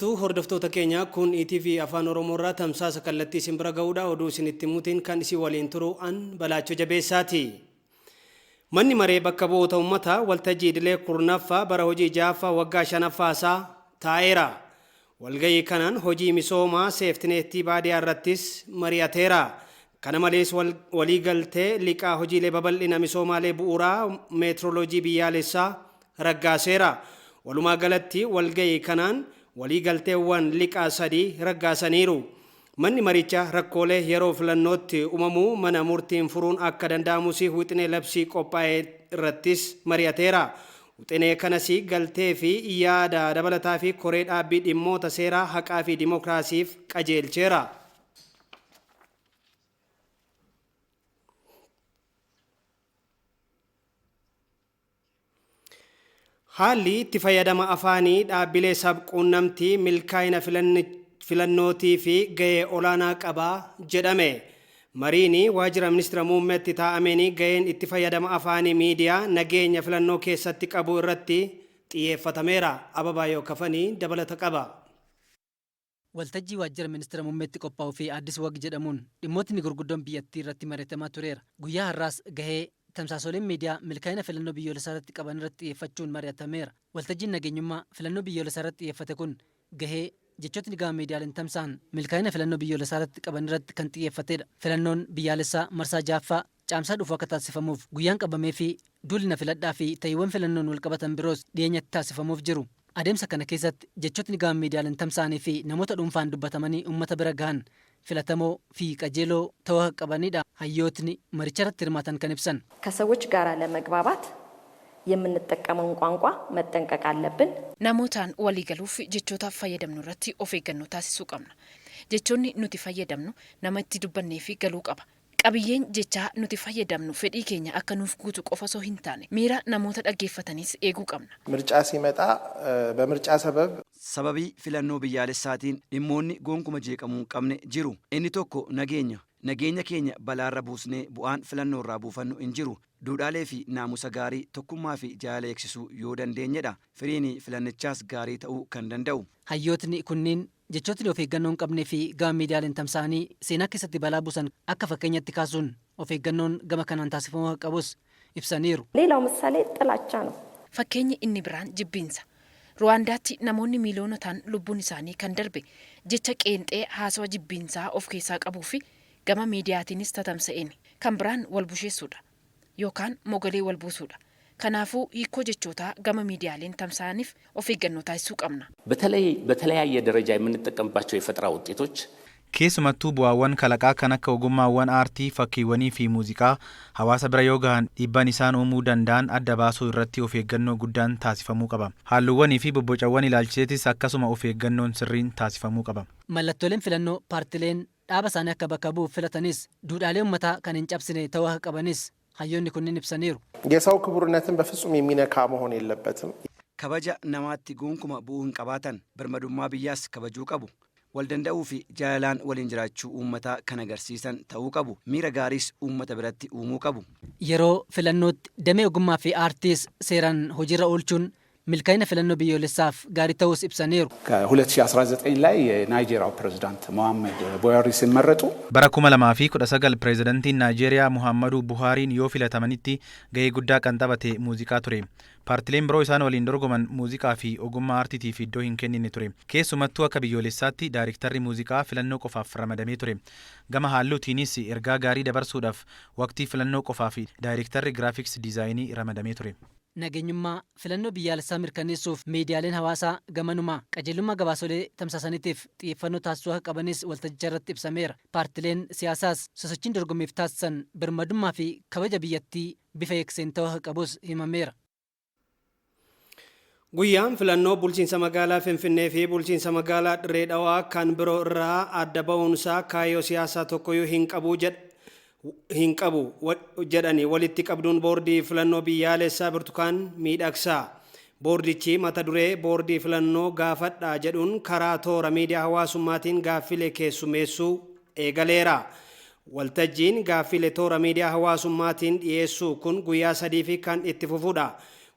Tu hordoftoota keenya kun ETV Afaan Oromoo irraa tamsaasa kallattii isin bira ga'uudha. Oduu isinitti himuutiin kan isin waliin turu an Balaachoo Jabeessaati. Manni maree bakka bu'oota uummataa waltajjii idilee kurnaffaa bara hojii jaaffaa waggaa shanaffaa isaa taa'eera. Walgahii kanaan hojii misoomaa seeftineetii baadiyyaa irrattis mari'ateera. Kana malees waliigaltee liqaa hojiilee babal'ina misoomaalee bu'uuraa meetrooloojii biyyaalessaa raggaaseera. Walumaa galatti walgahii kanaan waliigalteewwan liqaa sadii raggaasaniiru. Manni marichaa rakkoolee yeroo filannootti uumamuu mana murtiin furuun akka danda'amus wixinee labsii qophaa'e irrattis mari'ateera. Wixinee kanas galtee fi yaada dabalataa fi koree dhaabbii dhimmoota seeraa haqaa fi dimookiraasiif qajeelcheera. Haalli itti fayyadama afaanii dhaabbilee sabquunnamtii milkaa'ina filannootii fi gahee olaanaa qabaa jedhame. Mariin waajjira ministeera muummeetti taa'ameen gaheen itti fayyadama afaanii miidiyaa nageenya filannoo keessatti qabu irratti xiyyeeffatameera. Ababaayoo Kafanii dabalata qaba. Waltajjii waajjira ministeera muummeetti qophaa'uu fi addis wag jedhamuun dhimmootni gurguddoon biyyattii irratti mari'atamaa tureera. Guyyaa har'aas gahee tamsaasoleen miidiyaa milkaa'ina filannoo biyyoolessaa irratti qaban irratti xiyyeeffachuun mari'atameera. Waltajjiin nageenyummaa filannoo biyyoolessaa irratti xiyyeeffate kun gahee jechootni gama miidiyaaleen tamsa'an milkaa'ina filannoo biyyoolessaa irratti qaban irratti kan xiyyeeffatedha. Filannoon biyyaalessaa marsaa jaaffaa caamsaa dhufu akka taasifamuuf guyyaan qabamee fi duulina filadhaa fi ta'iiwwan filannoon wal qabatan biroos dhiyeenyatti taasifamuuf jiru. Adeemsa kana keessatti jechootni gama miidiyaaleen tamsa'anii fi namoota dhuunfaan dubbatamanii uummata bira gahan filatamoo fi qajeeloo ta'uu qabanidha. hayyootni maricharatti hirmaatan kan ibsan ከሰዎች ጋር ለመግባባት የምንጠቀመውን ቋንቋ መጠንቀቅ አለብን። ናሞታን ወሊገሉፍ ጀቾታ ፈየደምኑ ረቲ ኦፍ ኤገኖ ታሲሱ ቀምና ጀቾኒ ኑቲ ፈየደምኑ ናመቲ ዱበኔ ፊ ገሉ ቀባ ቀብዬን ጀቻ ኑቲ ፈየደምኑ ፈዲ ኬኛ አከኑፍ ጉቱ ቆፈሶ ሂንታኔ ሚራ ናሞታ ደገፈተኒስ ኤጉ ቀምና ምርጫ ሲመጣ በምርጫ ሰበቢ ፊለኖ ብያለሳቲን ዲሞኒ ጎንኩመ ጀቀሙ ቀምኔ ጅሩ እኒ ቶኮ nageenya keenya balaarra buusnee bu'aan filannoo irraa buufannu hin jiru. Duudhaalee fi naamusa gaarii tokkummaa fi jaalala eegsisuu yoo dandeenyedha. Firiin filannichaas gaarii ta'uu kan danda'u. Hayyootni kunniin jechootni of eeggannoo hin qabnee fi gama miidiyaaleen tamsa'anii seenaa keessatti balaa buusan akka fakkeenyatti kaasuun of eeggannoon gama kanaan taasifamuu qabus ibsaniiru. ሌላው ምሳሌ ጥላቻ ነው። Fakkeenyi inni biraan jibbiinsa. Ruwaandaatti namoonni miiloonotaan lubbuun isaanii kan darbe jecha qeenxee haasawa jibbiinsaa of keessaa qabuu fi gama miidiyaatiinis tatamsa'een kan biraan wal busheessuudha yookaan mogolee wal buusuudha. Kanaafuu hiikoo jechootaa gama miidiyaaleen tamsa'aniif of eeggannoo taasisuu qabna. በተለያየ ደረጃ የምንጠቀምባቸው የፈጠራ ውጤቶች keessumattuu bu'aawwan kalaqaa kan akka ogummaawwan aartii, fakkiiwwanii fi muuziqaa hawaasa bira yoo gahan dhiibbaan isaan uumuu danda'an adda baasuu irratti of eeggannoo guddaan taasifamuu qaba. Halluuwwanii fi bobbocawwan ilaalchiseetis akkasuma of eeggannoon sirriin taasifamuu qaba. Mallattooleen filannoo paartileen dhaaba isaanii akka bakka bu'uuf filatanis duudhaalee uummataa kan hin cabsine ta'uu akka qabanis hayyoonni kunniin ibsaniiru. የሰው ክቡርነትን በፍጹም የሚነካ መሆን የለበትም። kabaja namaatti gonkumaa bu'uu hin qabaatan birmadummaa biyyaas kabajuu qabu. wal danda'uu fi jaalalaan waliin jiraachuu uummataa kan agarsiisan ta'uu qabu. Miira gaariis uummata biratti uumuu qabu. Yeroo filannootti damee ogummaa fi aartiis seeraan hojiirra oolchuun milkaa'ina filannoo biyyoolessaaf gaarii ta'uus ibsaniiru. ከ2019 ላይ የናይጄሪያው ፕሬዝዳንት ሙሐመድ ቡሃሪ ሲመረጡ bara 2019 pireezidantiin Naayijeeriyaa Muhammadu Buhaariin yoo filatamanitti gahee guddaa kan taphate muuziqaa ture. Paartileen biroo isaan waliin dorgoman muuziqaa fi ogummaa aartiitiif iddoo hin kennine ture. Keessumattuu akka biyyoolessaatti daayiriktarri muuziqaa filannoo qofaaf ramadamee ture. Gama haalluutiinis ergaa gaarii dabarsuudhaaf waqtii filannoo qofaaf daayiriktarri giraafiks diizaayinii ramadamee ture. Nageenyummaa filannoo biyyaalessaa mirkaneessuuf miidiyaaleen hawaasaa gamanumaa qajeelummaa gabaasolee tamsaasaniitiif xiyyeeffannoo taasisuu akka qabanis waltajjicha irratti ibsameera. Paartileen siyaasaas sosochiin dorgommiif taasisan birmadummaa fi kabaja biyyattii bifa eegseen ta'uu akka qabus himameera. Guyyaan filannoo bulchiinsa magaalaa Finfinnee fi bulchiinsa magaalaa Dirree Dhawaa kan biroo irraa adda ba'uunsaa kaayyoo siyaasaa tokkoyyuu hin qabu jedhanii walitti qabduun boordii filannoo biyyaalessaa Birtukaan miidhagsaa. Boordichi mata duree boordii filannoo gaafadhaa jedhuun karaa toora miidiyaa hawaasummaatiin gaaffilee keessummeessuu eegaleera. Waltajjiin gaaffilee toora miidiyaa hawaasummaatiin dhiyeessuu kun guyyaa 3 kan itti fufudha.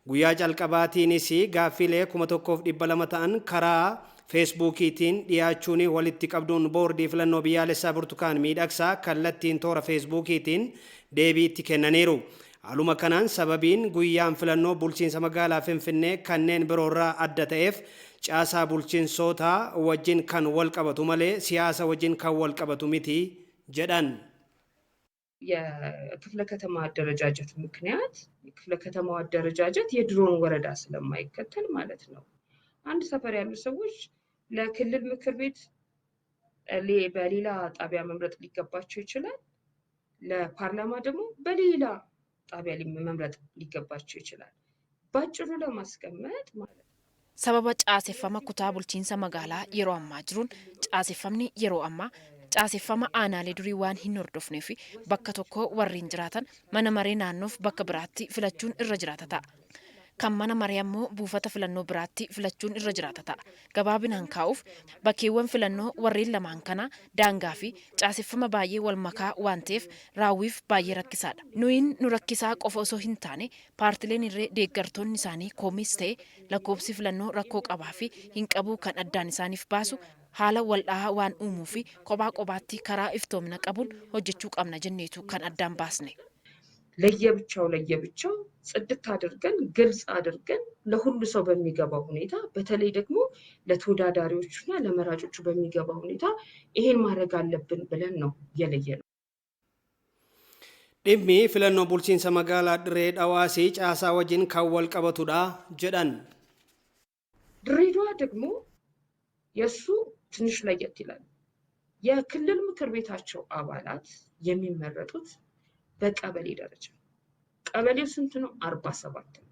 Guyyaa jalqabaatiinis gaaffilee 1200 ta'an karaa feesbuukiitiin dhiyaachuun walitti qabduun boordii filannoo biyyaalessaa Burtukaan Miidhagsaa kallattiin toora feesbuukiitiin deebii itti kennaniiru. Haaluma kanaan sababiin guyyaan filannoo bulchiinsa magaalaa Finfinnee kanneen biroorraa adda ta'eef caasaa bulchiinsootaa wajjin kan wal qabatu malee siyaasa wajjin kan wal qabatu miti jedhan. የክፍለ ከተማ አደረጃጀት ምክንያት የክፍለ ከተማው አደረጃጀት የድሮን ወረዳ ስለማይከተል ማለት ነው። አንድ ሰፈር ያሉ ሰዎች ለክልል ምክር ቤት በሌላ ጣቢያ መምረጥ ሊገባቸው ይችላል። ለፓርላማ ደግሞ በሌላ ጣቢያ መምረጥ ሊገባቸው ይችላል። ባጭሩ ለማስቀመጥ ማለት sababa caaseffama kutaa bulchiinsa magaalaa yeroo ammaa jiruun caaseffamni yeroo ammaa caaseffama aanaalee durii waan hin hordofnee fi bakka tokko warreen jiraatan mana maree naannoof bakka biraatti filachuun irra jiraata ta'a. Kan mana maree ammoo buufata filannoo biraatti filachuun irra jiraata ta'a. Gabaabinaan kaa'uuf bakkeewwan filannoo warreen lamaan kana daangaa fi caaseffama baay'ee wal makaa waan ta'eef raawwiif baay'ee rakkisaadha. Nuyin nu rakkisaa qofa osoo hin taane paartileen irree deeggartoonni isaanii koomis ta'e lakkoobsi filannoo rakkoo qabaa fi hin qabuu kan addaan isaaniif baasu haala waldhaa waan uumuu fi kophaa kophaatti karaa iftoomina qabuun hojjechuu qabna jenneetu kan addaan baasne. ለየብቻው ጽድት አድርገን ግልጽ አድርገን ለሁሉ ሰው በሚገባው ሁኔታ በተለይ ደግሞ ለተወዳዳሪዎችና ለመራጮቹ በሚገባው ሁኔታ ይሄን ማድረግ አለብን ብለን ነው የለየነው። dhimmi filannoo bulchiinsa magaalaa Dirree Dhawaasii caasaa wajjin kan wal qabatudha jedhan. ድሬዳዋ ደግሞ የሱ ትንሽ ለየት ይላል። የክልል ምክር ቤታቸው አባላት የሚመረጡት በቀበሌ ደረጃ ቀበሌው ስንት ነው? 47 ነው።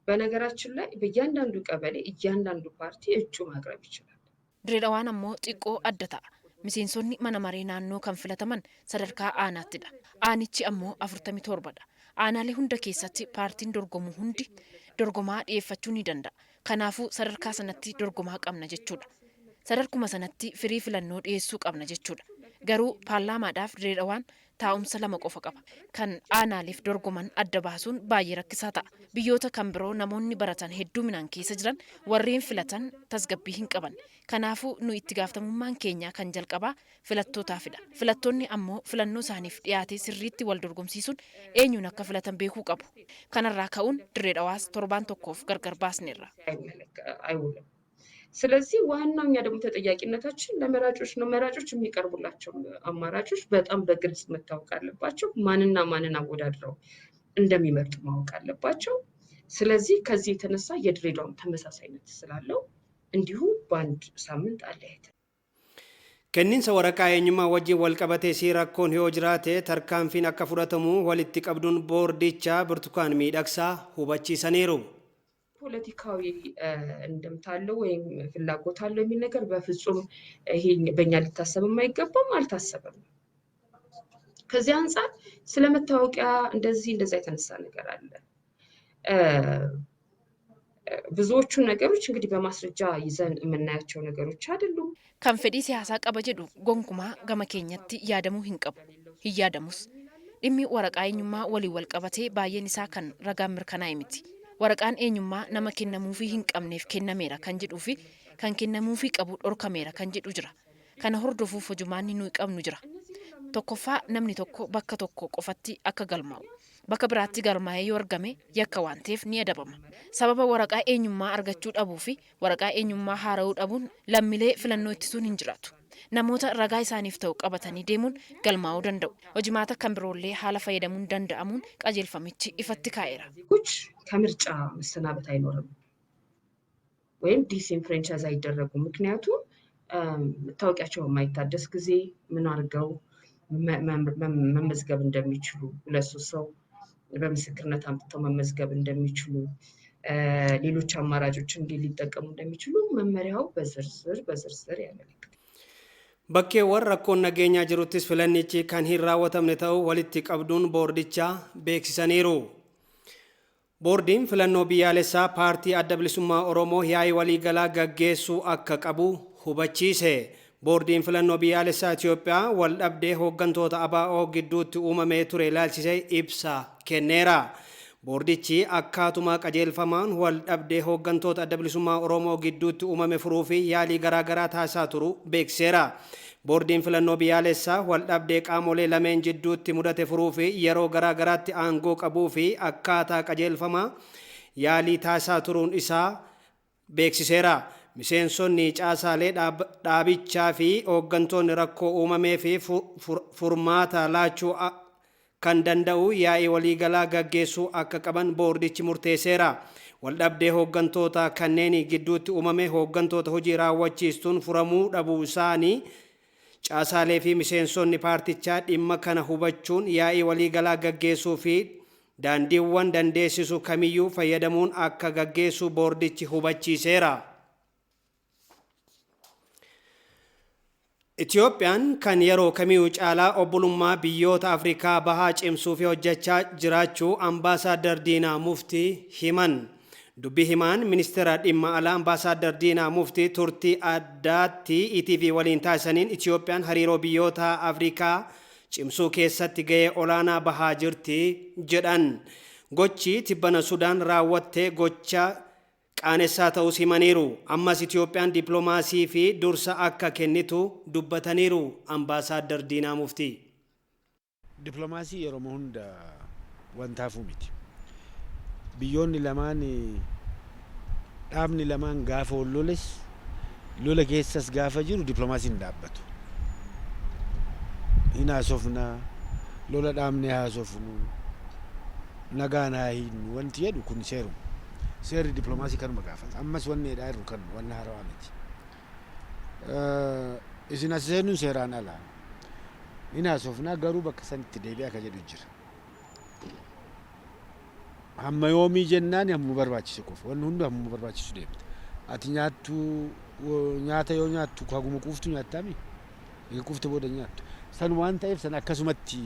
በነገራችን ላይ በእያንዳንዱ ቀበሌ እያንዳንዱ ፓርቲ እጩ ማቅረብ ይችላል። ድሬዳዋን ammoo xiqqoo adda ta'a. Miseensonni mana maree naannoo kan filataman sadarkaa aanattidha. Aanichi ammoo 47dha. Aanaalee hunda keessatti paartiin dorgomu hundi dorgomaa dhiyeeffachuu ni danda'a. Kanaafuu sadarkaa sanatti dorgomaa qabna jechuudha. Sadarkuma sanatti firii filannoo dhiyeessuu qabna jechuudha. Garuu paarlaamaadhaaf Dirreedhawaan taa'umsa lama qofa qaba. Kan aanaaleef dorgoman adda baasuun baay'ee rakkisaa ta'a. Biyyoota kan biroo namoonni baratan hedduminaan keessa jiran warreen filatan tasgabbii hin qaban. Kanaafuu nu itti gaafatamummaan keenya kan jalqabaa filattootaafidha. Filattoonni ammoo filannoo isaaniif dhiyaatee sirriitti wal dorgomsiisuun eenyuun akka filatan beekuu qabu. Kanarraa ka'uun Dirreedhawaas torbaan tokkoof gargar baasneerra. ስለዚህ ዋናው እኛ ደግሞ ተጠያቂነታችን ለመራጮች ነው። መራጮች የሚቀርቡላቸው አማራጮች በጣም በግልጽ መታወቅ አለባቸው። ማንና ማንን አወዳድረው እንደሚመርጡ ማወቅ አለባቸው። ስለዚህ ከዚህ የተነሳ የድሬዳዋም ተመሳሳይነት ስላለው እንዲሁ በአንድ ሳምንት አለያይተ kenniinsa waraqaa eenyummaa wajjin wal qabatee si rakkoon yoo jiraate tarkaanfiin akka fudhatamu walitti qabduun boordichaa Burtukaan Miidhagsaa hubachiisaniiru. ፖለቲካዊ እንደምታለው ወይም ፍላጎት አለው የሚል ነገር በፍጹም ይሄ በእኛ ሊታሰብም አይገባም አልታሰበም። ከዚህ አንፃር ስለመታወቂያ እንደዚህ የተነሳ ነገር አለ። ብዙዎቹ ነገሮች እንግዲህ በማስረጃ ይዘን የምናያቸው ነገሮች አይደሉም። kan fedhii siyaasaa qaba jedhu gonkumaa gama keenyatti yaadamuu hin qabu. Hin yaadamus. Dhimmi waraqaa eenyummaa walii wal qabatee baay'een isaa kan ragaan mirkanaa'e miti. Waraqaan eenyummaa nama kennamuufii hin qabneef kennameera kan jedhuu fi kan kennamuufii qabu dhorkameera kan jedhu jira. Kana hordofuuf hojumaanni nuyi qabnu jira. Tokkoffaa namni tokko bakka tokko qofatti akka galmaa'u. Bakka biraatti galmaa'ee yoo argame yakka waan ta'eef ni adabama. Sababa waraqaa eenyummaa argachuu dhabuu fi waraqaa eenyummaa haara'uu dhabuun lammiilee filannoo ittisuun hin jiraatu. Namoota ragaa isaaniif ta'u qabatanii deemuun galmaa'uu danda'u. Hojimaata kan biroollee haala fayyadamuun danda'amuun qajeelfamichi ifatti kaa'eera. ከምርጫ መሰናበት አይኖርም ወይም ዲስኢንፍራንቻይዝ አይደረጉም። ምክንያቱም መታወቂያቸው የማይታደስ ጊዜ ምን አድርገው መመዝገብ እንደሚችሉ ሁለት ሰው በምስክርነት አምጥተው መመዝገብ እንደሚችሉ ሌሎች አማራጮች እንዴት ሊጠቀሙ እንደሚችሉ መመሪያው በዝርዝር ያመለክታል። bakkeewwan rakkoon nageenyaa jiruttis filannichi kan hin raawwatamne ta'uu walitti qabduun boordichaa beeksisaniiru. Boordiin filannoo biyyaalessaa paartii adda bilisummaa Oromoo yaa'ii waliigalaa gaggeessuu akka qabu hubachiise. Boordiin filannoo biyyaalessaa Itoophiyaa wal dhabdee hooggantoota ABO gidduutti uumamee ture ilaalchisee ibsa kenneera. Boordichi akkaatuma qajeelfamaan wal dhabdee hooggantoota adda bilisummaa Oromoo gidduutti uumame furuu fi yaalii garaagaraa taasisaa turu beekseera. Boordiin filannoo biyyaalessaa wal dhabdee qaamolee lameen jidduutti mudate furuu fi yeroo garaagaraatti aangoo qabuu fi akkaataa qajeelfamaa yaalii taasisaa turuun isaa beeksiseera. Miseensonni caasaalee dhaabichaa fi hooggantoonni rakkoo uumamee fi furmaata laachuu kan danda'u yaa'ii waliigalaa gaggeessuu akka qaban boordichi murteesseera. Waldhabdee hooggantoota kanneen gidduutti uumame hooggantoota hojii raawwachiistuun furamuu dhabuu isaanii caasaalee fi miseensonni paartichaa dhimma kana hubachuun yaa'ii waliigalaa gaggeessuu fi daandiiwwan dandeessisu kamiyyuu fayyadamuun akka gaggeessu boordichi hubachiiseera. Itiyoophiyaan kan yeroo kamiyyuu caalaa obbolummaa biyyoota Afrikaa bahaa cimsuu fi hojjechaa jiraachuu Ambaasaadar Diinaa Muftii himan. Dubbii himaan ministeera dhimma alaa Ambaasaadar Diinaa Muftii turtii addaatti ETV waliin taasisaniin Itiyoophiyaan hariiroo biyyoota Afrikaa cimsuu keessatti gahee olaanaa bahaa jirti jedhan. Gochi tibbana Sudaan raawwattee gocha qaanessaa ta'uu himaniiru. Ammas Itiyoophiyaan dippiloomaasii fi dursa akka kennitu dubbataniiru Ambaasaadar Diinaa Muftii. Dippiloomaasii yeroo hunda wantaafuu miti. Biyyoonni lamaan dhaabni lamaan gaafa wal loles lola keessas gaafa jiru dippiloomaasiin dhaabbatu. Hin haasofna lola dhaabne haasofnu nagaan haa hiinnu wanti jedhu kun seeruma. Seerri dippiloomaasii kanuma gaafata. Ammas wanni jedhaa jiru kan wanna haarawaa miti. Isin as seenuun seeraan alaa. Hin haasofnaa garuu bakka sanitti deebi'ee akka jedhu jira. Hamma yoomii jennaan hamma barbaachisu qofa. Wanni hundi hamma barbaachisu deemta. Ati nyaata yoo nyaattu haguma quuftu nyaattaami. Quufte booda nyaattu. San waan ta'eef san akkasumatti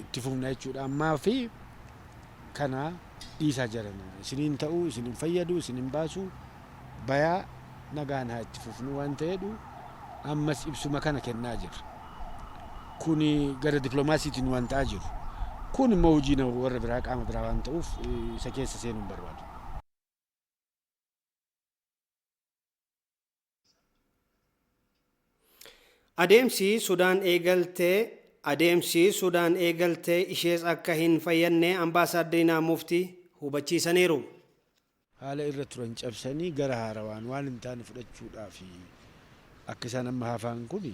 itti fufna jechuudha. Ammaa fi kana dhiisaa jirana. Isiniin ta'uu, isiniin fayyadu, isiniin baasu bayaa nagaan haa itti fufnu waan ta'edhu ammas ibsuma kana kennaa jira. Kuni gara dippiloomaasiitiin waan ta'aa jiru. Kun immoo hojii warra biraa qaama biraa waan ta'uuf isa keessa seenuu hin barbaadu. Adeemsi Sudaan eegaltee ishees akka hin fayyadne Ambaasaadar Diinaa Muftii hubachiisaniiru. Haala irra turan cabsanii gara haarawaan waan hin taane fudhachuudhaaf akka isaan amma haafaan kun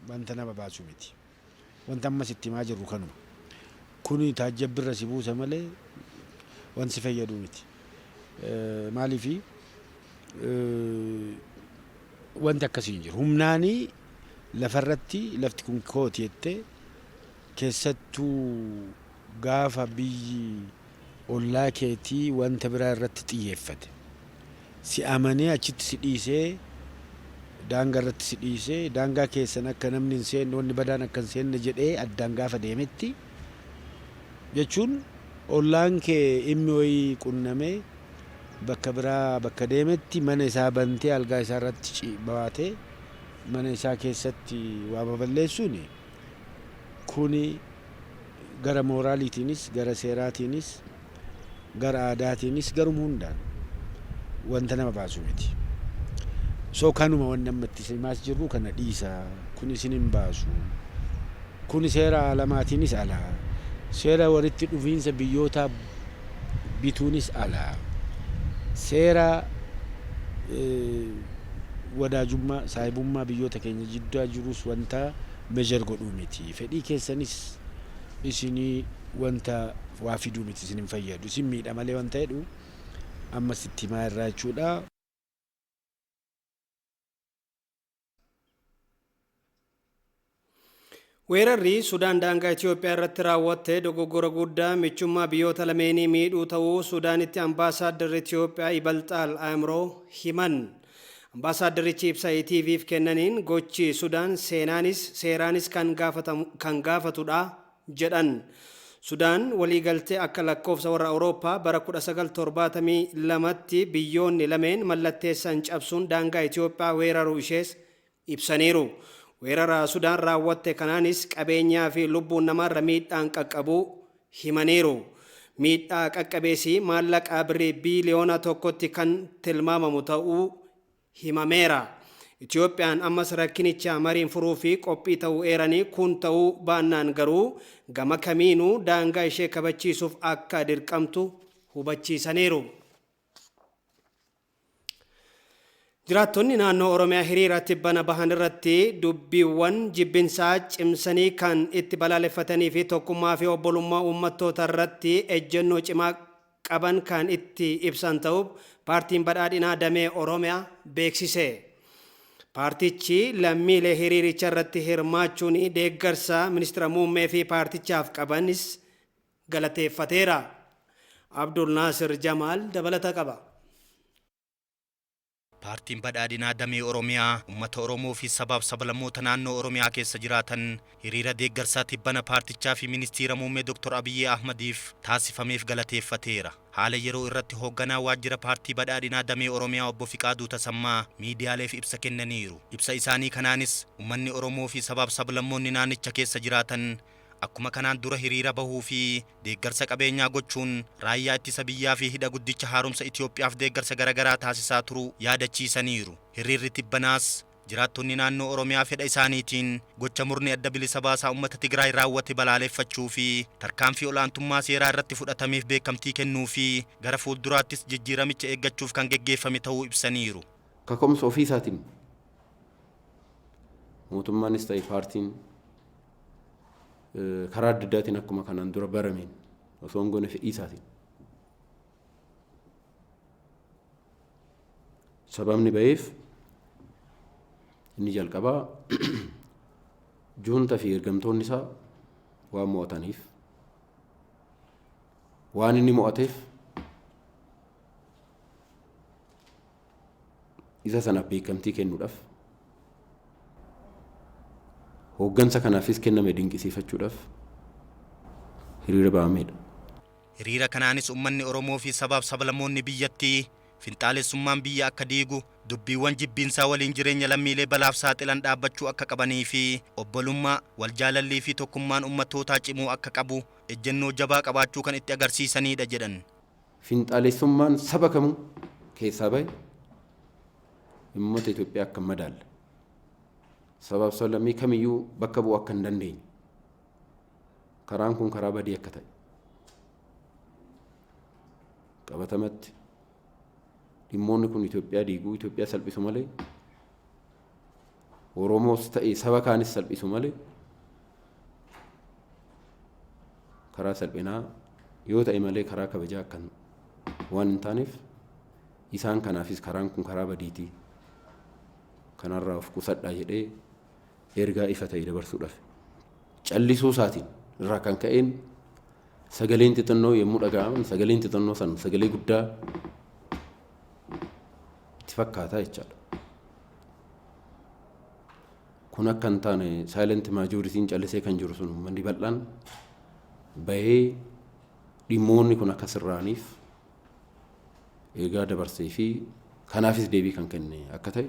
wanta nama baasu miti. Wanta ammas itti himaa jirru kanuma. Kuni taajjabbirra si buusa malee wanti fayyadu miti. Maaliifi wanti akkasii hin jiru. Humnaanii lafarratti lafti kun kooti jettee keessattuu gaafa biyyi ollaa keetii wanta biraa irratti xiyyeeffate. Si amanee achitti si dhiisee daangaa irratti si dhiisee daangaa keessan akka namni hin seenne wanni badaan akka hin seenne jedhee addaan gaafa deemetti jechuun ollaan kee dhimmi wayii qunnamee bakka biraa bakka deemetti mana isaa bantee algaa isaa irratti baatee mana isaa keessatti waa baballeessuun kuni gara mooraaliitiinis gara seeraatiinis gara aadaatiinis garuma hundaan wanta nama baasu miti. So kanuma wanni ammatti simaas jirru kana dhiisa. Kun isin hin baasu. Kun seera alamaatiinis alaa. Seera walitti dhufiinsa biyyoota bituunis alaa. Seera wadaajummaa saahibummaa biyyoota keenya jidduu jirus wanta meeshaa godhuu miti. Fedhii keessanis isinii wanta waa fiduu miti isin hin fayyadu. Isin miidha malee wanta jedhu ammas itti himaa irraa jechuudha. Weerarri Sudaan daangaa Itoophiyaa irratti raawwatte dogoggora guddaa michummaa biyyoota lameenii miidhuu ta'uu Sudaanitti Ambaasaaddarri Itoophiyaa Ibalxaal Aamroo himan. Ambaasaaddarrichi ibsa ETV'f kennaniin gochi Sudaan seeraanis kan gaafatudha jedhan. Sudaan waliigaltee akka lakkoofsa warra Awurooppaa bara 1972tti biyyoonni lameen mallatteessan cabsuun daangaa Itoophiyaa weeraruu ishees ibsaniiru. Weerara Sudaan raawwatte kanaanis qabeenyaa fi lubbuun namaarra miidhaan qaqqabuu himaniiru. miidhaa qaqqabeessi maallaqa birrii biiliyoona tokkotti kan tilmaamamu ta'uu himameera. Itoophiyaan ammas rakkinicha mariin furuu fi qophii ta'uu eeranii kun ta'uu baannaan garuu gama kamiinuu daangaa ishee kabachiisuuf akka dirqamtu hubachiisaniiru. Jiraattonni naannoo Oromiyaa hiriira tibbana bahan irratti dubbiiwwan jibbinsaa cimsanii kan itti balaaleffatanii fi tokkummaa fi obbolummaa uummattoota irratti ejjennoo cimaa qaban kan itti ibsan ta'uu paartiin badhaadhinaa damee Oromiyaa beeksise. Paartichi lammiilee hiriiricha irratti hirmaachuun deeggarsa ministeera muummee fi paartichaaf qabanis galateeffateera. Abdul Nasir Jamaal dabalata qaba. Paartiin badhaadhinaa damee Oromiyaa uummata Oromoo fi sabaaf sablammoota naannoo Oromiyaa keessa jiraatan hiriira deeggarsaa tibbana paartichaa fi ministeera muummee Dr. Abiyyi Ahmadiif taasifameef galateeffateera. Haala yeroo irratti hoogganaa waajjira paartii badhaadhinaa damee Oromiyaa obbo Fiqaaduu Tasammaa miidiyaaleef ibsa kennaniiru. Ibsa isaanii kanaanis uummanni Oromoo fi sabaaf sablammoonni naannicha keessa jiraatan akkuma kanaan dura hiriira bahuu fi deeggarsa qabeenyaa gochuun raayyaa ittisa biyyaa fi hidha guddicha haaromsa Itoophiyaaf deeggarsa garaagaraa taasisaa turuu yaadachiisaniiru. Hiriirri tibbanaas jiraattonni naannoo Oromiyaa fedha isaaniitiin gocha murni adda bilisa baasaa uummata Tigraay raawwate balaaleffachuu fi tarkaanfii olaantummaa seeraa irratti fudhatameef beekamtii kennuu fi gara fuulduraattis jijjiiramicha eeggachuuf kan geggeeffame ta'uu ibsaniiru. Kaka'umsa ofii isaatiin mootummaanis ta'e paartiin karaa adda addaatiin akkuma kanaan dura barameen osoo hin goone fedhii isaatiin sababni ba'eef inni jalqabaa juunta fi ergamtoonni isaa waan mo'ataniif waan inni mo'ateef isa sanaaf beekamtii kennuudhaaf hooggansa kanaafis kenname dinqisiifachuudhaaf hiriira ba'ameedha. Hiriira kanaanis uummanni Oromoo fi sabaaf sablammoonni biyyattii finxaalessummaan biyya akka diigu dubbiiwwan jibbiinsaa waliin jireenya lammiilee balaaf saaxilan dhaabbachuu akka qabanii fi obbolummaa waljaalallii fi tokkummaan uummattootaa cimuu akka qabu ejjennoo jabaa qabaachuu kan itti agarsiisanidha jedhan. Finxaalessummaan saba kamuu keessaa bahe uummata Itoophiyaa akka madaalle sabaaf sablammii kamiyyuu bakka bu'uu akka hin dandeenye karaan kun karaa badii akka ta'e qabatamatti dhimmoonni kun Itoophiyaa diiguu Itoophiyaa salphisu malee Oromoos ta'e saba kaanis salphisu malee karaa salphinaa yoo ta'e malee karaa kabajaa akka waan hin taaneef isaan kanaafis karaan kun karaa badiitii kanarraa of qusadhaa jedhee ergaa ifa ta'e dabarsuudhaaf callisuu isaatiin irraa kan ka'een sagaleen xixinnoo yommuu dhaga'aman sagaleen xixinnoo san sagalee guddaa itti fakkaataa jechaadha. Kun akka hin taane saayilenti maajoritiin callisee kan jiru sun uummanni bal'aan bahee dhimmoonni kun akka sirraaniif eegaa dabarsee fi kanaafis deebii kan kenne akka ta'e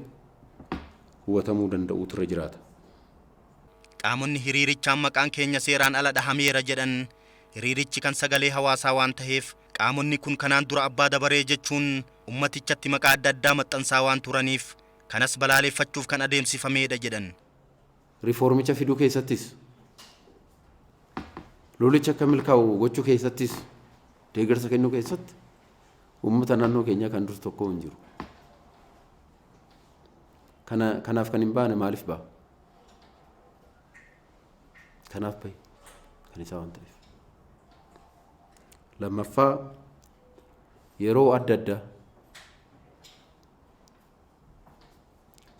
hubatamuu danda'uutu irra jiraata. Qaamonni hiriirichaan maqaan keenya seeraan ala dhahameera jedhan hiriirichi kan sagalee hawaasaa waan ta'eef qaamonni kun kanaan dura abbaa dabaree jechuun ummatichatti maqaa adda addaa maxxansaa waan turaniif kanas balaaleffachuuf kan adeemsifamedha jedhan. Riiformicha fiduu keessattis lolicha akka milkaa'u gochuu keessattis deeggarsa kennuu keessatti uummata naannoo keenyaa kan dursu tokko hin jiru. Kanaaf kan hin baane maaliif ba'a? Kanaaf bahe kan isaa waan ta'eef. Lammaffaa yeroo adda addaa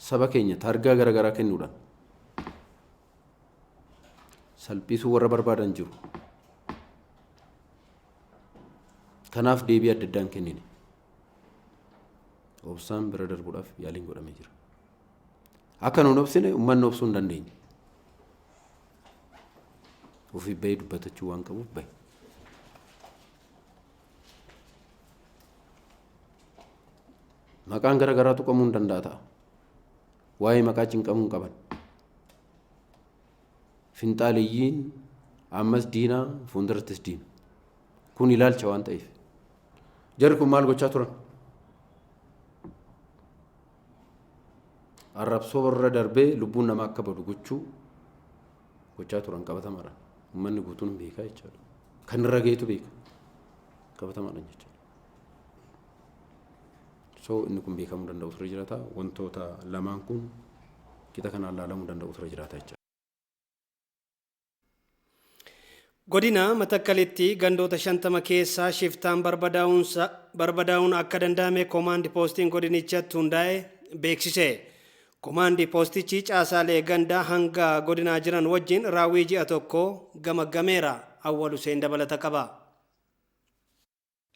saba keenya taargaa garaagaraa kennuudhaan salphisuu warra barbaadan jiru. Kanaaf deebii adda addaan kennine obsaan bira darbuudhaaf yaaliin godhamee jira. Akka nuun obsine uummanni obsuu hin dandeenye. Ofii bahee dubbatachuu waan qabuuf bahe. Maqaan garaagaraa tuqamuu hin danda'a ta'a. Waa'ee maqaa cinqamuu hin qaban. Finxaaliyyiin ammas diinaa fuuldurattis diina. Kun ilaalcha waan ta'eef. Jarri kun maal gochaa turan? Arrabsoo irra darbee lubbuun namaa akka badu gochuu gochaa turan qabatamaadha. Uummanni guutuun beekaa jechaadha. Kan irra geetu beeka. Qabatamaadha jechaadha. So inni kun beekamuu danda'u ture jiraata. Wantoota lamaan kun kita kanaan laalamuu danda'u ture jiraata jechaadha. Godina Matakkalitti gandoota 50 keessaa shiftaan barbadaa'uun akka danda'ame koomaandi poostiin godinichatti hundaa'e beeksise. Koomaandi poostichi caasaalee gandaa hanga godinaa jiran wajjin raawwii ji'a tokko gamaggameera. Awwalu seen dabalata qaba.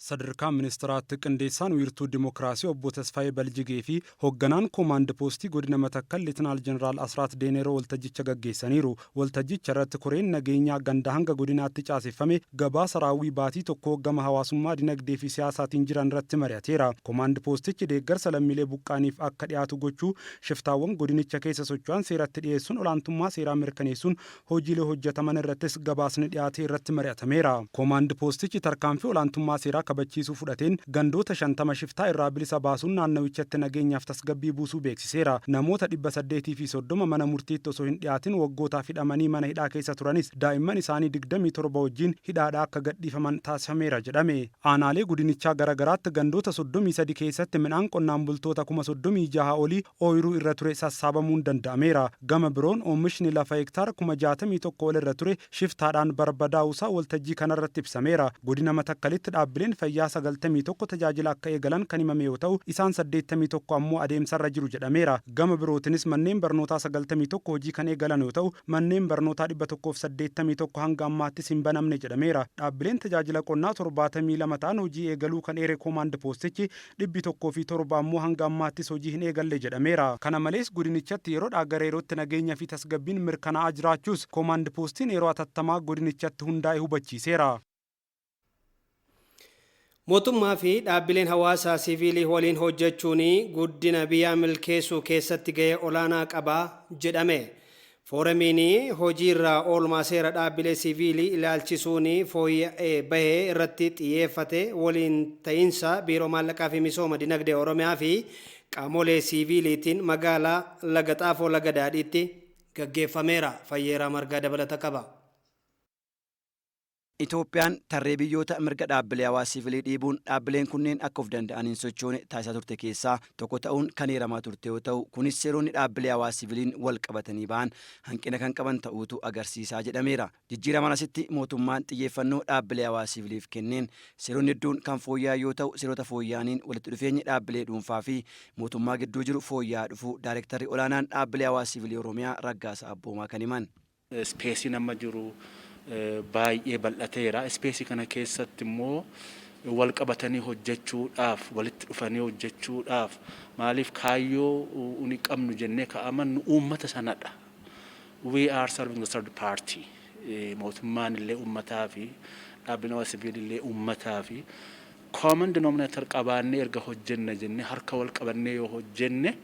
sadarkaa ministiraatti qindeessaan wiirtuu dimokiraasii obbo Tasfaayee Baljigee fi hoogganaan koomaand poostii godina Matakkal Leetinaal Jeneraal Asraat Deeneroo waltajjicha gaggeessaniiru. Waltajjicha irratti koreen nageenyaa gandaa hanga godinaatti caaseffame gabaasa raawwii baatii tokko gama hawaasummaa dinagdee fi siyaasaatiin jiran irratti mari'ateera. Koomaand poostichi deeggarsa lammiilee buqqaaniif akka dhiyaatu gochuu, shiftaawwan godinicha keessa socho'an seeratti dhiyeessuun, olaantummaa seeraa mirkaneessuun hojiilee hojjetaman irrattis gabaasni dhiyaatee irratti mari'atameera. Koomaand poostichi tarkaanfii olaantummaa seeraa kabachiisuu fudhateen gandoota 50 shiftaa irraa bilisa baasuun naannawichatti nageenyaaf tasgabbii buusuu beeksiseera. Namoota 830 mana murtiitti osoo hin dhiyaatin waggootaaf hidhamanii mana hidhaa keessa turanis daa'imman isaanii 27 wajjin hidhaadhaa akka gadhiifaman taasifameera jedhame. Aanaalee gudinichaa garagaraatti gandoota 33 keessatti midhaan qonnaan bultoota 36,000 olii ooyiruu irra ture sassaabamuun danda'ameera. Gama biroon oomishni lafa hektaara 61,000 ol irra ture shiftaadhaan barbadaa'uusaa waltajjii kanarratti ibsameera. Godina Matakkalitti dhaabbileen fayyaa 91 tajaajila akka eegalan kan himame yoo ta'u isaan 81 ammoo adeemsarra jiru jedhameera. Gama birootinis manneen barnootaa 91 hojii kan eegalan yoo ta'u manneen barnootaa 181 hanga ammaattis hin banamne jedhameera. Dhaabbileen tajaajila qonnaa 72 ta'an hojii eegaluu kan eere koomaand poostichi 107 ammoo hanga ammaattis hojii hin eegalle jedhameera. Kana malees godinichatti yeroodhaa gara yerootti nageenya fi tasgabbiin mirkanaa'aa jiraachuus koomaand poostiin yeroo atattamaa godinichatti hundaa'e hubachiiseera. Mootummaa fi dhaabbileen hawaasaa siviilii waliin hojjechuun guddina biyyaa milkeessuu keessatti gahee olaanaa qabaa jedhame. Fooramiin hojiirra oolmaa seera dhaabbilee siviilii ilaalchisuun fooyya'ee bahee irratti xiyyeeffate waliin ta'iinsa biiroo maallaqaa fi misooma dinagdee Oromiyaa fi qaamolee siviiliitiin magaalaa Laga Xaafoo Laga Daadhiitti gaggeeffameera. Fayyeeraa Margaa dabalata qaba. Itoophiyaan tarree biyyoota mirga dhaabbilee hawaasa siviilii dhiibuun dhaabbileen kunneen akka of danda'aniin sochoone taasisaa turte keessaa tokko ta'uun kan eeramaa turte yoo ta'u kunis seeronni dhaabbilee hawaasa siviiliin wal qabatanii ba'an hanqina kan qaban ta'uutu agarsiisaa jedhameera. Jijjiiraman asitti mootummaan xiyyeeffannoo dhaabbilee hawaasa siviiliif kenneen seeronni hedduun kan fooyya'an yoo ta'u seerota fooyya'aniin walitti dhufeenyi dhaabbilee dhuunfaa fi mootummaa gidduu jiru fooyya'aa dhufuu daayirektarri olaanaan dhaabbilee hawaasa siviilii Oromiyaa Raggaasaa Abboomaa kan himan. Ispeesii nama jiru baay'ee bal'ateera. Ispeesii kana keessatti immoo wal qabatanii hojjechuudhaaf walitti dhufanii hojjechuudhaaf maaliif kaayyoo uni qabnu jennee ka'amannu uummata sanadha. We are serving the third party. Mootummaan illee uummataa fi dhaabbileen hawaasa siviilii illee uummataa fi common denominator qabaannee erga hojjenna jennee harka wal qabannee yoo hojjenne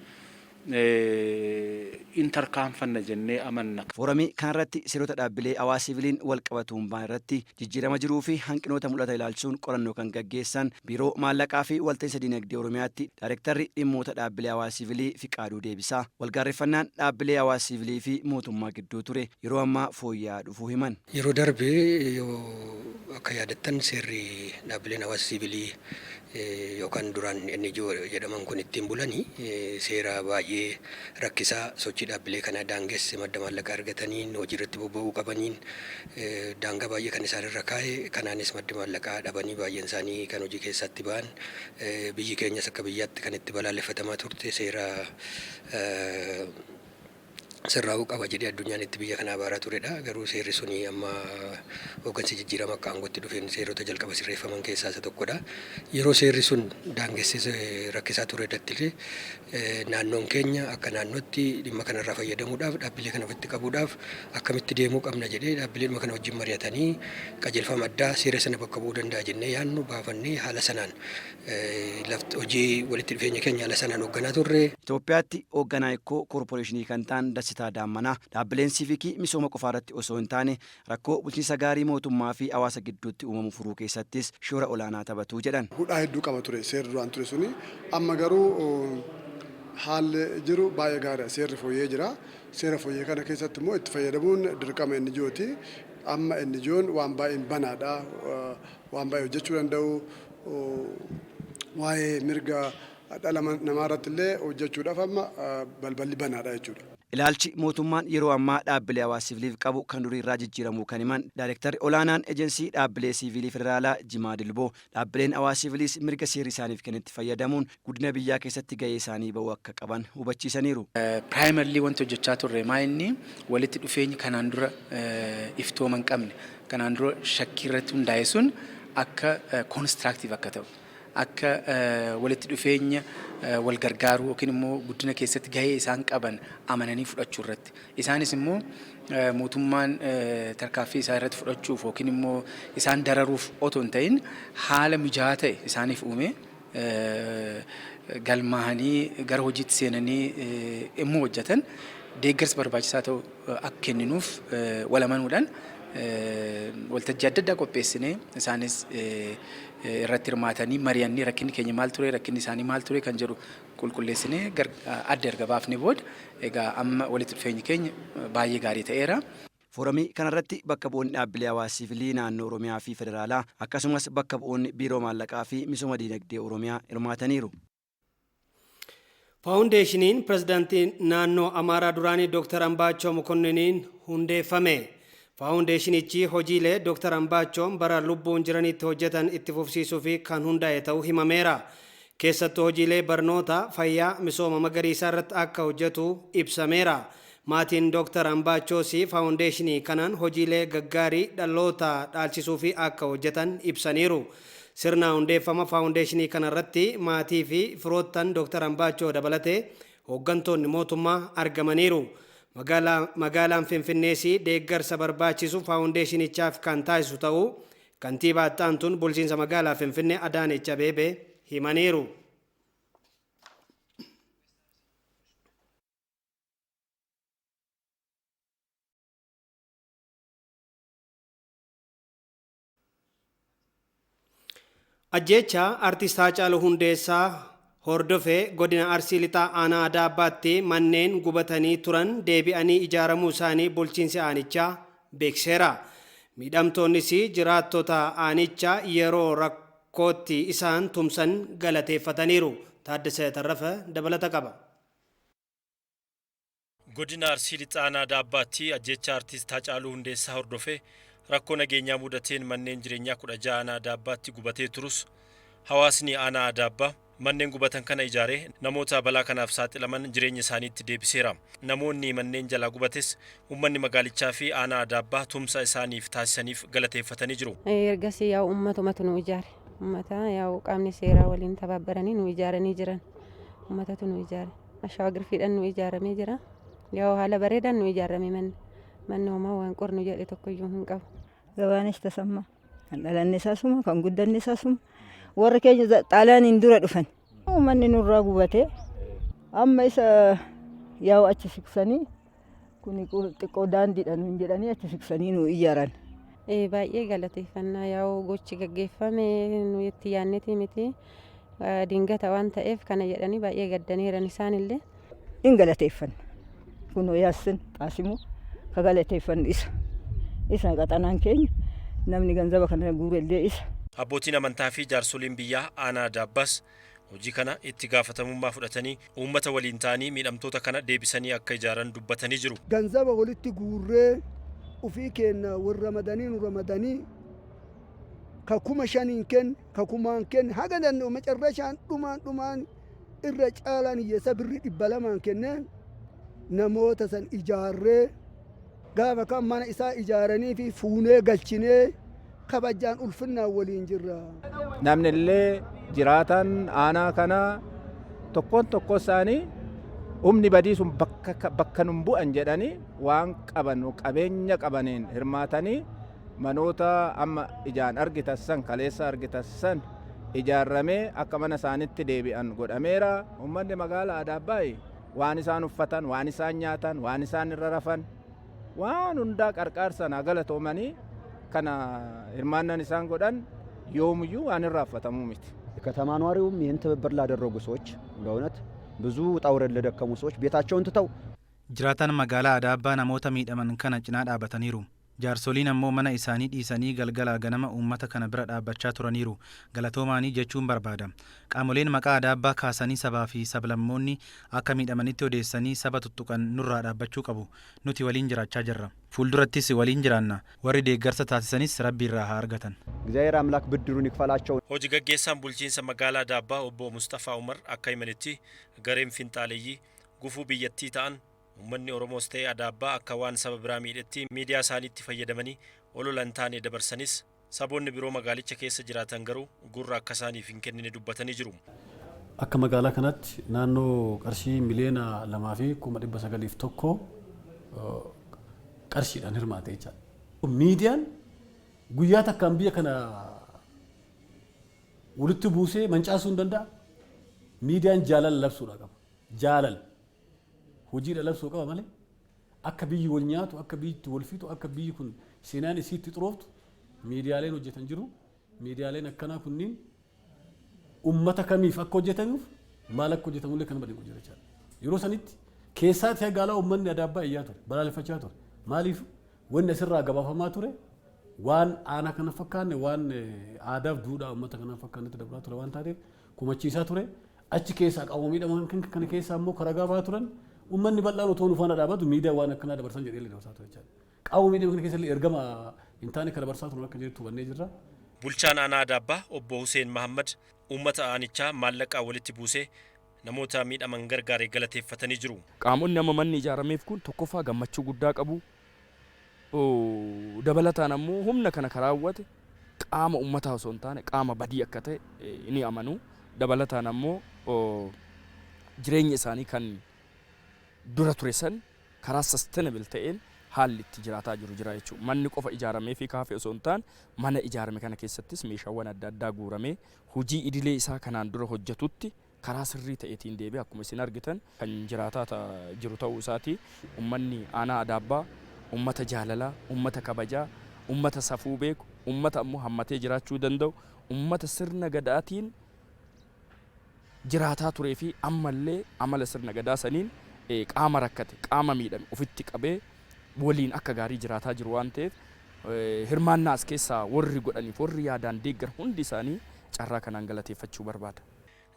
interkaanfanna jennee amanna. Foorumii kanarratti seerota dhaabbilee hawaasa siviiliin wal qabatuun ba'an irratti jijjiirama jiruu fi hanqinoota mul'ata ilaalchuun qorannoo kan gaggeessan biiroo maallaqaa fi walta'iinsa dinagdee Oromiyaatti daayirektarri dhimmoota dhaabbilee hawaasa siviilii Fiqaaduu Deebisaa walgaarreeffannaan dhaabbilee hawaasa siviilii fi mootummaa gidduu ture yeroo ammaa fooyya'aa dhufuu himan. Yeroo darbee yoo akka yaadattan seerri dhaabbileen hawaasa siviilii yookaan duraan inni jedhaman kun ittiin bulanii seera baay'ee rakkisaa sochii dhaabbilee kana daangesse madda maallaqaa argataniin hojii irratti bobba'uu qabaniin daangaa baay'ee kan isaan irra kaa'e kanaanis madda maallaqaa dhabanii baay'een isaanii kan hojii keessatti ba'an biyyi keenyas akka biyyaatti kan itti balaaleffatamaa turte seera sirraa'uu qaba jedhee addunyaan itti biyya kana abaaraa turedha. Garuu seerri suni amma hooggansi jijjiirama akka aangootti dhufeen seerota jalqaba sirreeffaman keessaa isa tokkodha. Yeroo seerri sun daangessee rakkisaa turedatti naannoon keenya akka naannootti dhimma kanarraa fayyadamuudhaaf dhaabbilee kana ofitti qabuudhaaf akkamitti deemuu qabna jedhee dhaabbileen kana wajjin mari'atanii qajeelfama addaa seera sana bakka bu'uu danda'a jennee yaannu baafannee haala sanaan hojii walitti dhufeenya keenya haala sanaan hoogganaa turre. Itoophiyaatti hoogganaa ikkoo koorporeeshinii kan ta'an Dastaa Daammanaa dhaabbileen siivikii misooma qofaa irratti osoo hin taane rakkoo bulchiinsa gaarii mootummaa fi hawaasa gidduutti uumamu furuu keessattis shoora olaanaa taphatu jedhan. Hudhaa hedduu qaba ture seerri duraan ture suni amma garuu haalli jiru baay'ee gaariidha. Seerri fooyyee jira. Seera fooyyee kana keessatti immoo itti fayyadamuun dirqama inni jiruuti. Amma inni jiruun waan baay'een banaadha. Waan baay'ee hojjechuu danda'u. Waa'ee mirga dhala namaa irratti illee hojjechuudhaaf amma balballi banaadha jechuudha. Ilaalchi mootummaan yeroo ammaa dhaabbilee hawaasa siviiliif qabu kan durii irraa jijjiiramuu kan himan Daayirektarri olaanaan ejensii dhaabbilee siivilii federaalaa Jimaa Dilboo dhaabbileen hawaasa siviiliis mirga seerri isaaniif kennetti fayyadamuun guddina biyyaa keessatti gahee isaanii bahuu akka qaban hubachiisaniiru. Piraayimarlii wanti hojjechaa turre maa inni walitti dhufeenyi kanaan dura iftooma hin qabne kanaan dura shakkii irratti hundaa'e sun akka koonistiraaktiif akka ta'u. Akka walitti dhufeenya wal gargaaruu yookiin immoo guddina keessatti gahee isaan qaban amananii fudhachuu irratti. Isaanis immoo mootummaan tarkaaffii isaa irratti fudhachuuf yookiin immoo isaan dararuuf otoo hin ta'in haala mijaa'aa ta'e isaaniif uume galmaahanii gara hojiitti seenanii immoo hojjetan deeggarsa barbaachisaa ta'u akka kenninuuf walamanuudhaan waltajjii adda addaa qopheessinee isaanis irratti hirmaatanii mari'annii rakkinni keenya maal ture rakkinni isaanii maal ture kan jedhu qulqulleessinee adda erga baafnee booda egaa amma walitti dhufeenyi keenya baay'ee gaarii ta'eera. Foorumii kanarratti bakka bu'oonni dhaabbilee hawaasa siivilii naannoo Oromiyaa fi Federaalaa akkasumas bakka bu'oonni biiroo maallaqaa fi misooma diinagdee Oromiyaa hirmaataniiru. Faawundeeshiniin pirezidaantii naannoo Amaaraa duraanii Dr. Ambaachoo Mokonniniin hundeeffame. Faawundeeshinichi hojiilee Dr. Ambaachoon bara lubbuun jiranitti hojjetan itti fufsiisuu fi kan hundaa'e ta'uu himameera. Keessattuu hojiilee barnoota fayyaa misooma magariisaa irratti akka hojjetu ibsameera. Maatiin Dr. Ambaachoos faawundeeshinii kanaan hojiilee gaggaarii dhaloota dhaalchisuu fi akka hojjetan ibsaniiru. Sirna hundeeffama faawundeeshinii kanarratti maatii fi firoottan Dr. Ambaachoo dabalatee hooggantoonni mootummaa argamaniiru. Magaalaan Finfinnees deeggarsa barbaachisu faawundeeshinichaaf kan taasisu ta'uu kantiibaa itti aantuun bulchiinsa magaalaa Finfinnee Adaanech Abeebee himaniiru. Ajjeechaa artiist Haacaaluu Hundeessaa hordofee godina Arsii Lixaa aanaa Adaabbaatti manneen gubatanii turan deebi'anii ijaaramuu isaanii bulchiinsi aanichaa beekseera. Miidhamtoonnis jiraattota aanichaa yeroo rakkootti isaan tumsan galateeffataniiru. Taaddasee Tarrafa dabalata qaba. Godina Arsii Lixaa aanaa Adaabbaatti ajjeechaa artiist Haacaaluu Hundeessaa hordofee rakkoo nageenyaa mudateen manneen jireenyaa 16 aanaa Adaabbaatti gubatee turus hawaasni aanaa Adaabbaa manneen gubatan kana ijaaree namoota balaa kanaaf saaxilaman jireenya isaaniitti deebiseera. Namoonni manneen jalaa gubates uummanni magaalichaa fi aanaa Adaabbaa tumsa isaaniif taasisaniif galateeffatanii jiru. Ergasii yaa uummatumatu nu ijaare. Uummata yaa qaamni seeraa waliin tabaabbaranii nu ijaaranii jiran. Uummatatu nu ijaare. Ashawaa girfiidhaan nu ijaaramee jira. Yaa haala bareedaan nu ijaarame manni homaa waan qornu jedhe tokkoyyuu hin qabu. Gabaanis tasamma. Kan dhalanne isaasuma kan guddanne isaasuma. Warra keenya xaalaaniin dura dhufan. Uummanni nurraa gubate amma isa yaa'u achi siqsanii kun xiqqoo daandiidhaan hin jedhanii achi siqsanii nu ijaaran. Baay'ee galateeffannaa yaa'u gochi gaggeeffame nu itti yaanneti miti dingata waan ta'eef kana jedhanii baay'ee gaddaniiran isaanillee. Hin galateeffanna. Kun yaassin xaasimu ka galateeffannu isa qaxanaan keenya namni ganzaba kana guurellee isa. Abbootiin amantaa fi jaarsoliin biyyaa aanaa Adaabbaas hojii kana itti gaafatamummaa fudhatanii uummata waliin ta'anii miidhamtoota kana deebisanii akka ijaaran dubbatanii jiru. Ganzaba walitti guurree ufii keenya warra ramadanii nu ramadanii ka 5,000 kenn ka 10,000 kenn haga danda'u macarrashaan dhumaan irra caalaan hiyyeessa birrii 200 kenneen namoota san ijaarree gaafa kan mana isaa ijaaranii fi fuunee galchinee kabajaan ulfinnaa waliin jirra. Namni illee jiraatan aanaa kana tokko isaanii humni badii sun bakka nun bu'an jedhanii waan qaban qabeenya qabaniin hirmaatanii manoota amma ijaan argitassan kaleessa argitassan ijaarramee akka mana isaanitti deebi'an godhameera. Uummanni magaalaa Adaabbaa waan isaan uffatan, waan isaan nyaatan, waan isaan irra rafan, waan hundaa qarqaarsaan galatoomanii kana hirmaannaan isaan godhan yoomuyyuu waan irraanfatamuu miti. የከተማ ነዋሪውም ይህን ትብብር ላደረጉ ሰዎች በእውነት ብዙ ውጣ ውረድ ለደከሙ ሰዎች ቤታቸውን ትተው Jiraatan magaalaa Adaabbaa namoota miidhaman kana cinaa dhaabataniiru. Jaarsoliin ammoo mana isaanii dhiisanii galgala ganama uummata kana bira dhaabbachaa turaniiru. Galatoomaanii jechuun barbaada. Qaamoleen maqaa Adaabbaa kaasanii sabaa fi sablammoonni akka miidhamanitti odeessanii saba tuttuqan nurraa dhaabbachuu qabu. Nuti waliin jiraachaa jirra. Fuuldurattis waliin jiraanna. Warri deeggarsa taasisanis Rabbi irraa haa argatan. እግዚአብሔር አምላክ ብድሩን ይክፈላቸው። Hojii gaggeessaan bulchiinsa magaalaa Adaabbaa obbo Mustafaa Umar akka himanitti gareen finxaaleeyyii gufuu biyyattii ta'an uummanni Oromoos ta'ee Adaabbaa akka waan saba biraa miidhetti miidiyaa isaaniitti fayyadamanii ololan taane dabarsanis saboonni biroo magaalicha keessa jiraatan garuu gurra akka isaaniif hin kennine dubbatanii jiru. Akka magaalaa kanatti naannoo qarshii miliyoona 2,901 qarshiidhaan hirmaate jechaadha. Miidiyaan guyyaa takkaan biyya kana walitti buusee mancaasuu hin danda'a. Miidiyaan jaalala labsuudha qaba. Jaalala. Hojiidha labsuu qaba malee akka biyyi wal nyaatu, akka biyyi wal fixu, akka biyyi kun seenaan isiitti xurooftu miidiyaaleen hojjetan jiru. Miidiyaaleen akkanaa kunniin uummata kamiif akka hojjetamuuf maal akka hojjetamullee kan badii hojjechaa. Yeroo sanitti keessaatti hagaalaa uummanni Adaabbaa iyyaa ture, balaaleffachaa ture. Maaliif wanni asirraa gabaafamaa ture waan aanaa kana fakkaanne waan aadaaf duudhaa uummata kana fakkaannetti dabraa ture waan taateef kumachiisaa ture. Achi keessaa qaama miidhaman kana keessaa immoo karaa gabaa turan uummanni bal'aan otoo nu faana dhaabatu miidiyaa waan akkanaa dabarsan jedhee dabarsaa ture jechaadha. Qaama miidhaman kana keessallee ergama hin taane kan dabarsaa turan akka jirtu hubannee jirra. Bulchaan aanaa Adaabbaa obbo Hussein Mahammad uummata aanichaa maallaqaa walitti buusee namoota miidhaman gargaaree galateeffatanii jiru. Qaamonni amma manni ijaarameef kun tokkoffaa gammachuu guddaa qabu. Dabalataan ammoo humna kana karaawwate qaama uummataa osoo hin taane qaama badii akka ta'e ni amanu. Dabalataan ammoo jireenya isaanii kan dura ture san karaa sustainable ta'een haalli itti jiraataa jiru jira jechuudha. Manni qofa ijaaramee fi kaafee osoo hin taane mana ijaarame kana keessattis meeshaawwan adda addaa guuramee hojii idilee isaa kanaan dura hojjetutti karaa sirrii ta'eetiin deebi'ee akkuma isin argitan kan jiraataa jiru ta'uu isaati. Uummanni aanaa Adaabbaa uummata jaalalaa, uummata kabajaa, uummata safuu beeku, uummata ammoo hammatee jiraachuu danda'u, uummata sirna gadaatiin jiraataa turee fi ammallee amala sirna gadaa saniin qaama rakkate, qaama miidhame ofitti qabee waliin akka gaarii jiraataa jiru waan ta'eef hirmaannaa as keessaa warri godhaniif warri yaadaan deeggar hundi isaanii carraa kanaan galateeffachuu barbaada.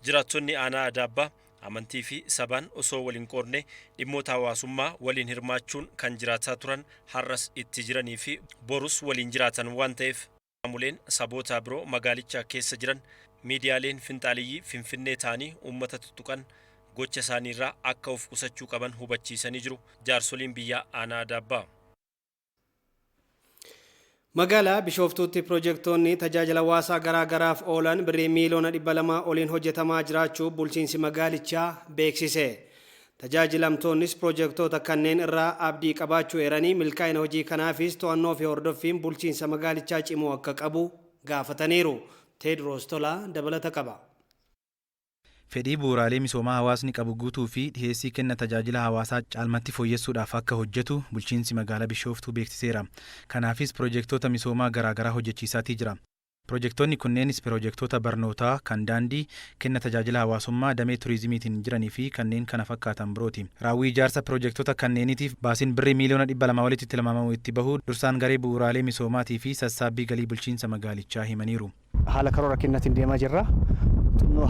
Jiraattonni aanaa Adaabbaa amantii fi sabaan osoo waliin qoodne dhimmoota hawaasummaa waliin hirmaachuun kan jiraataa turan har'as itti jiranii fi borus waliin jiraatan waan ta'eef qaamoleen saboota biroo magaalicha keessa jiran miidiyaaleen finxaaliyyii Finfinnee ta'anii uummata tuttuqan gocha isaaniirraa akka of qusachuu qaban hubachiisanii jiru jaarsoliin biyyaa aanaa Adaabbaa. Magaalaa Bishooftuutti piroojeektoonni tajaajila hawaasaa garaa garaaf oolan birrii miiliyoona 200 oliin hojjetamaa jiraachuu bulchiinsi magaalichaa beeksise. Tajaajilamtoonnis piroojeektoota kanneen irraa abdii qabaachuu eeranii milkaa'ina hojii kanaafis to'annoo fi hordoffiin bulchiinsa magaalichaa cimuu akka qabu gaafataniiru. Teedroos Tolaa dabalata qaba. Fedhii bu'uuraalee misoomaa hawaasni qabu guutuu fi dhiheessii kenna tajaajila hawaasaa caalmatti fooyyessuudhaaf akka hojjetu bulchiinsi magaalaa Bishooftuu beeksiseera. Kanaafis piroojeektoota misoomaa garaagaraa hojjechiisaatii jira. Piroojeektoonni kunneenis piroojeektoota barnootaa kan daandii, kenna tajaajila hawaasummaa, damee turizimiitiin jiranii fi kanneen kana fakkaatan birooti. Raawwii ijaarsa piroojeektoota kanneeniitiif baasiin birrii miiliyoona 200 walitti tilmaamamu itti bahu dursaan garee bu'uuraalee misoomaatii fi sassaabbii galii bulchiinsa magaalichaa himaniiru. Haala karoora kennatiin deemaa jirra.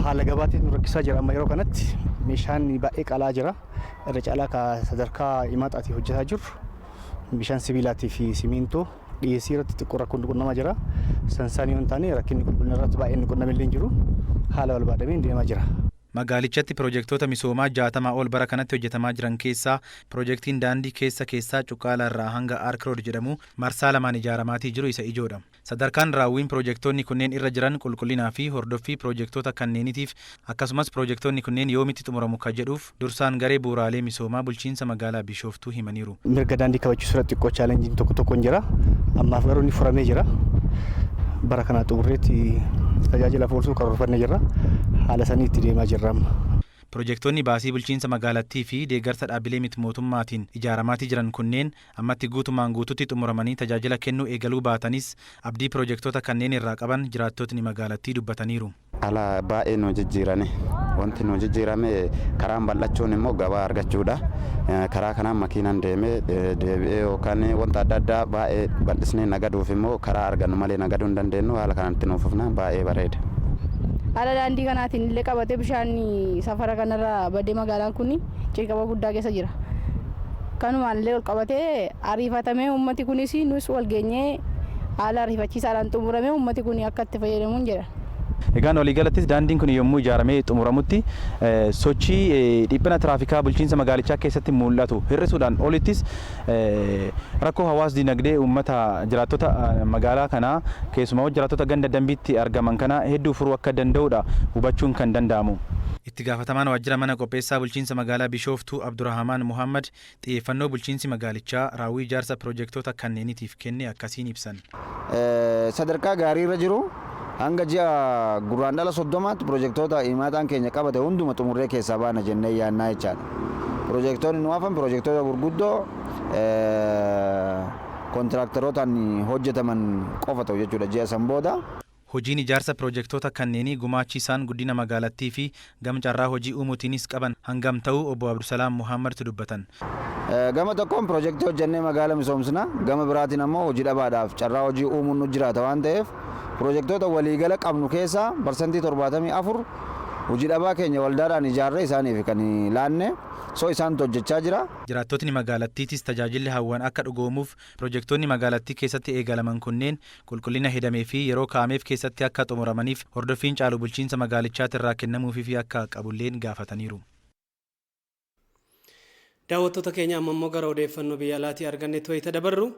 Haala gabaatiin nu rakkisaa jira amma yeroo kanatti meeshaan baay'ee qalaa jira. Irra caalaa ka sadarkaa imaxaatii hojjetaa jirru bishaan sibiilaatii fi simintoo dhiyeessii irratti xiqqoo rakkoon qunnamaa jira. Sansaanii yoo hin taane rakkinni qulqullina irratti baay'een qunnamillee hin jiru. Haala barbaadameen deemaa jira. Magaalichatti piroojeektoota misoomaa 60 ol bara kanatti hojjetamaa jiran keessaa piroojeektiin daandii keessaa Cuqqaalaa irraa hanga Ark Road jedhamu marsaa lamaan ijaaramaatii jiru isa ijoodha. Sadarkaan raawwiin piroojeektoonni kunneen irra jiran qulqullinaa fi hordoffii piroojeektoota kanneeniitiif akkasumas piroojeektoonni kunneen yoomitti xumuramu kan jedhuuf dursaan garee bu'uuraalee misoomaa bulchiinsa magaalaa Bishooftuu himaniiru. Mirga daandii kabachiisuu irratti xiqqoo chaalenjiin tokko hin jira. Ammaaf garuu inni furamee jira. Bara kana xumurreetti tajaajila oolchuu karoorfannee jirra. Haala sanii itti deemaa jirra. Piroojektonni baasii bulchiinsa magaalattii fi deeggarsa dhaabbilee miti mootummaatiin ijaaramaatii jiran kunneen ammatti guutumaan guututti xumuramanii tajaajila kennuu eegaluu baatanis abdii piroojektota kanneen irraa qaban jiraattotni magaalattii dubbataniiru. Ala baay'ee nu jijjiirame. Wanti nu jijjiirame karaan bal'achuun immoo gabaa argachuudha. Karaa kanaan makiinaan deebi'ee yookaan wanta adda addaa baay'ee bal'isnee nagaduuf immoo karaa argannu malee nagaduu hin dandeenyu. Haala kanatti nuuf ufnaan baay'ee bareeda. Haala daandii kanaatiin illee qabatee bishaan safara kanarra badee magaalaan kun jalqaba guddaa keessa jira. Kanumaan illee ol qabatee ariifatamee uummati kunis nus wal geenyee haala ariifachiisaadhaan xumuramee uummati kun akka itti fayyadamuun jedha. Egaan waliigalattis daandiin kun yommuu ijaaramee xumuramutti sochii dhiphina tiraafikaa bulchiinsa magaalichaa keessatti mul'atu hir'isuudhaan olittis rakkoo hawaas dinagdee uummata jiraattota magaalaa kanaa keessumaa jiraattota ganda dambiitti argaman kana hedduu furuu akka danda'udha hubachuun kan danda'amu. Itti gaafatamaan waajjira mana qopheessaa bulchiinsa magaalaa Bishooftuu Abdurrahamaan Muhammad xiyyeeffannoo bulchiinsi magaalichaa raawwii ijaarsa piroojektota kanneeniitiif kenne akkasiin ibsan. Sadarkaa gaarii irra jiru. Hanga ji'a gurraandhala 30tti piroojektota himaataan keenya qabate hunduma xumurree keessaa baana jennee yaannaa jechaadha. Piroojektonni nu hafan piroojektota gurguddoo kontiraaktarotaan hojjetaman qofa ta'u jechuudha ji'a san booda. Hojiin ijaarsa piroojektota kanneenii gumaachi isaan guddina magaalattii fi gama carraa hojii uumuutiinis qaban hangam ta'uu obbo Abdusalaam Muhammadtu dubbatan. Gama tokkoon piroojeektii hojjennee magaala misoomsina gama biraatiin ammoo hojii dhabaadhaaf carraa hojii uumuun nu jiraata waan ta'eef piroojektota waliigala qabnu keessaa parsantii 74 hojii dhabaa keenya waldaadhaan ijaarree isaaniif kan laanne soo isaantu hojjechaa jira. Jiraattotni magaalattiitis tajaajilli hawwan akka dhugoomuuf piroojektonni magaalattii keessatti eegalaman kunneen qulqullina hidhamee fi yeroo kaa'ameef keessatti akka xumuramaniif hordoffiin caalu bulchiinsa magaalichaatti irraa kennamuufii fi akka qabulleen gaafataniiru. Daawwattoota keenya amma immoo gara odeeffannoo biyya alaatii argannetti wayita dabarru.